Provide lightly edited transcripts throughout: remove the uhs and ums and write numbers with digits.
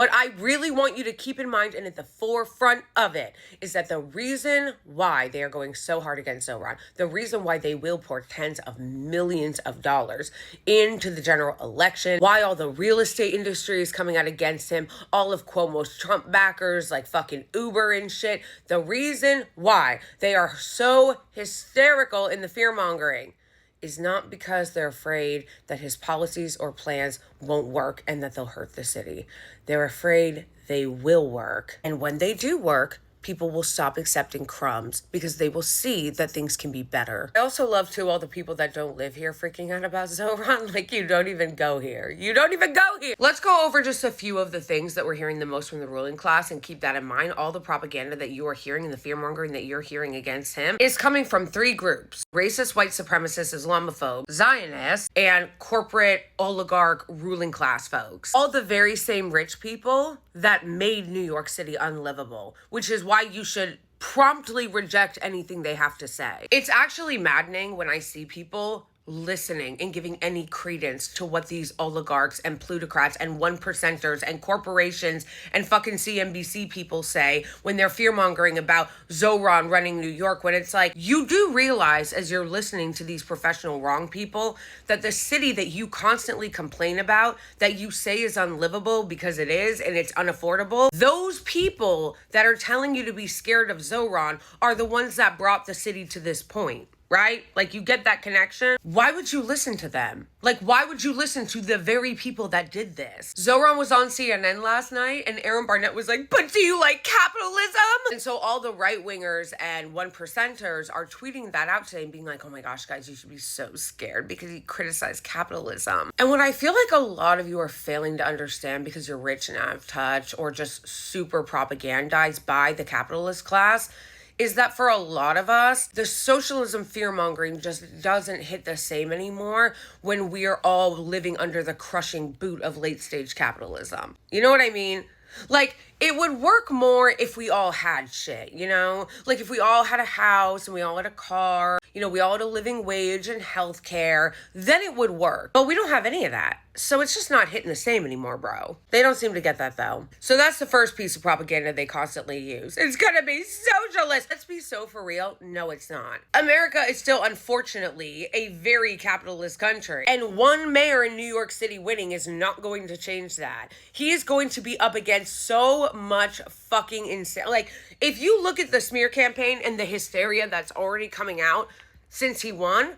But I really want you to keep in mind, and at the forefront of it, is that the reason why they are going so hard against Zohran, the reason why they will pour tens of millions of dollars into the general election, why all the real estate industry is coming out against him, all of Cuomo's Trump backers like fucking Uber and shit, the reason why they are so hysterical in the fear-mongering is not because they're afraid that his policies or plans won't work and that they'll hurt the city. They're afraid they will work. And when they do work, people will stop accepting crumbs because they will see that things can be better. I also love, too, all the people that don't live here freaking out about Zohran. Like, you don't even go here. You don't even go here. Let's go over just a few of the things that we're hearing the most from the ruling class, and keep that in mind. All the propaganda that you are hearing and the fear-mongering that you're hearing against him is coming from three groups: racist, white supremacist, Islamophobe, Zionists, and corporate oligarch ruling class folks. All the very same rich people that made New York City unlivable, which is why you should promptly reject anything they have to say. It's actually maddening when I see people listening and giving any credence to what these oligarchs and plutocrats and one percenters and corporations and fucking CNBC people say when they're fear-mongering about Zohran running New York, when it's like, you do realize as you're listening to these professional wrong people that the city that you constantly complain about, that you say is unlivable because it is and it's unaffordable, those people that are telling you to be scared of Zohran are the ones that brought the city to this point. Right? Like, you get that connection? Why would you listen to them? Like, why would you listen to the very people that did this? Zohran was on CNN last night, and Aaron Barnett was like, but do you like capitalism? And so all the right-wingers and one percenters are tweeting that out today and being like, oh my gosh, guys, you should be so scared because he criticized capitalism. And what I feel like a lot of you are failing to understand because you're rich and out of touch or just super propagandized by the capitalist class is that for a lot of us, the socialism fear-mongering just doesn't hit the same anymore when we are all living under the crushing boot of late-stage capitalism. You know what I mean? Like, it would work more if we all had shit, you know? Like, if we all had a house and we all had a car, you know, we all had a living wage and healthcare, then it would work. But we don't have any of that. So it's just not hitting the same anymore, bro. They don't seem to get that, though. So that's the first piece of propaganda they constantly use. It's gonna be socialist. Let's be so for real. No, it's not. America is still, unfortunately, a very capitalist country. And one mayor in New York City winning is not going to change that. He is going to be up against so much fucking insane. Like, if you look at the smear campaign and the hysteria that's already coming out since he won,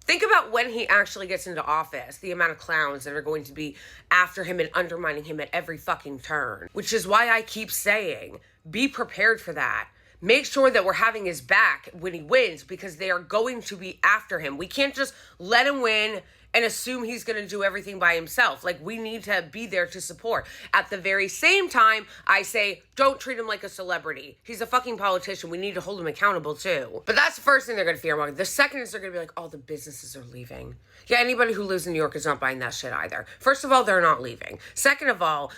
think about when he actually gets into office, the amount of clowns that are going to be after him and undermining him at every fucking turn. Which is why I keep saying, be prepared for that. Make sure that we're having his back when he wins, because they are going to be after him. We can't just let him win and assume he's going to do everything by himself. Like, we need to be there to support. At the very same time, I say, don't treat him like a celebrity. He's a fucking politician. We need to hold him accountable, too. But that's the first thing they're going to fear among. The second is they're going to be like, all the businesses are leaving. Yeah, anybody who lives in New York is not buying that shit either. First of all, they're not leaving. Second of all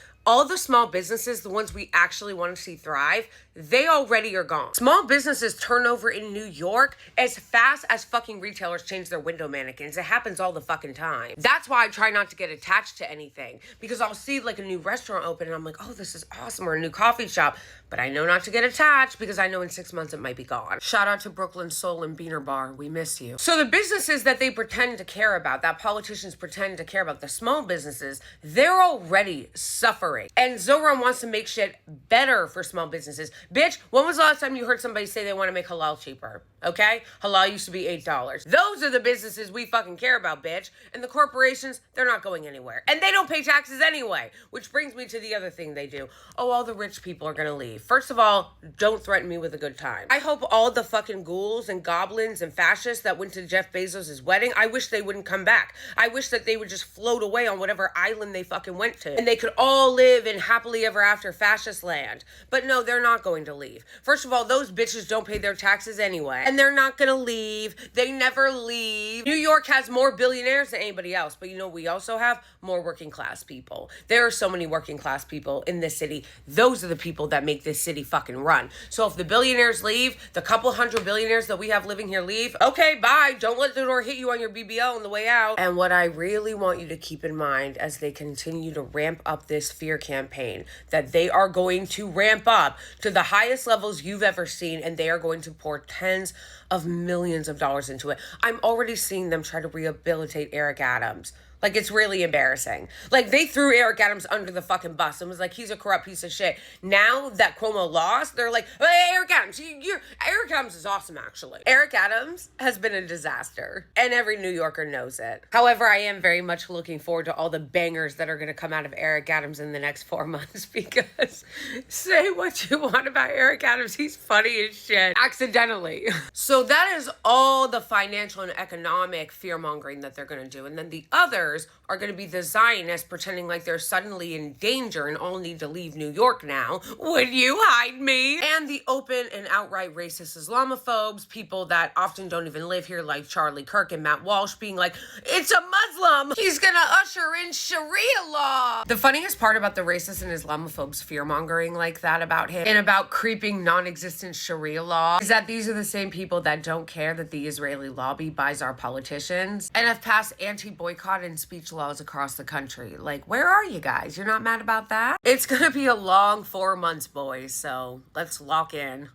the small businesses, the ones we actually want to see thrive, they already are gone. Small businesses turnover in New York as fast as fucking retailers change their window mannequins. It happens all the fucking time. That's why I try not to get attached to anything, because I'll see like a new restaurant open and I'm like, oh, this is awesome, or a new coffee shop, but I know not to get attached because I know in 6 months it might be gone. Shout out to Brooklyn Soul and Beaner Bar. We miss you. So the businesses that they pretend to care about, that politicians pretend to care about, the small businesses, they're already suffering. And Zohran wants to make shit better for small businesses. Bitch, when was the last time you heard somebody say they want to make halal cheaper? Okay? Halal used to be $8. Those are the businesses we fucking care about, bitch. And the corporations, they're not going anywhere. And they don't pay taxes anyway. Which brings me to the other thing they do. Oh, all the rich people are gonna leave. First of all, don't threaten me with a good time. I hope all the fucking ghouls and goblins and fascists that went to Jeff Bezos' wedding, I wish they wouldn't come back. I wish that they would just float away on whatever island they fucking went to. And they could all live in happily ever after fascist land. But no, they're not going to leave. First of all, those bitches don't pay their taxes anyway. and they're not gonna leave. They never leave. New York has more billionaires than anybody else, but you know, we also have more working class people. There are so many working class people in this city. Those are the people that make this city fucking run. So if the billionaires leave, the couple hundred billionaires that we have living here leave, okay, bye. Don't let the door hit you on your BBL on the way out. And what I really want you to keep in mind as they continue to ramp up this fear campaign, that they are going to ramp up to the highest levels you've ever seen, and they are going to pour tens of millions of dollars into it. I'm already seeing them try to rehabilitate Eric Adams. Like, it's really embarrassing. Like, they threw Eric Adams under the fucking bus and was like, he's a corrupt piece of shit. Now that Cuomo lost, they're like, hey, Eric Adams, Eric Adams is awesome, actually. Eric Adams has been a disaster, and every New Yorker knows it. However, I am very much looking forward to all the bangers that are going to come out of Eric Adams in the next 4 months, because say what you want about Eric Adams, he's funny as shit. Accidentally. So that is all the financial and economic fear-mongering that they're going to do. And then the others are going to be the Zionists pretending like they're suddenly in danger and all need to leave New York now. Would you hide me? And the open and outright racist Islamophobes, people that often don't even live here, like Charlie Kirk and Matt Walsh, being like, it's a Muslim, he's going to usher in Sharia law. The funniest part about the racist and Islamophobes fear-mongering like that about him and about creeping non-existent Sharia law is that these are the same people that don't care that the Israeli lobby buys our politicians and have passed anti-boycott and speech laws across the country. Like, where are you guys? You're not mad about that? It's gonna be a long 4 months, boys, so let's lock in.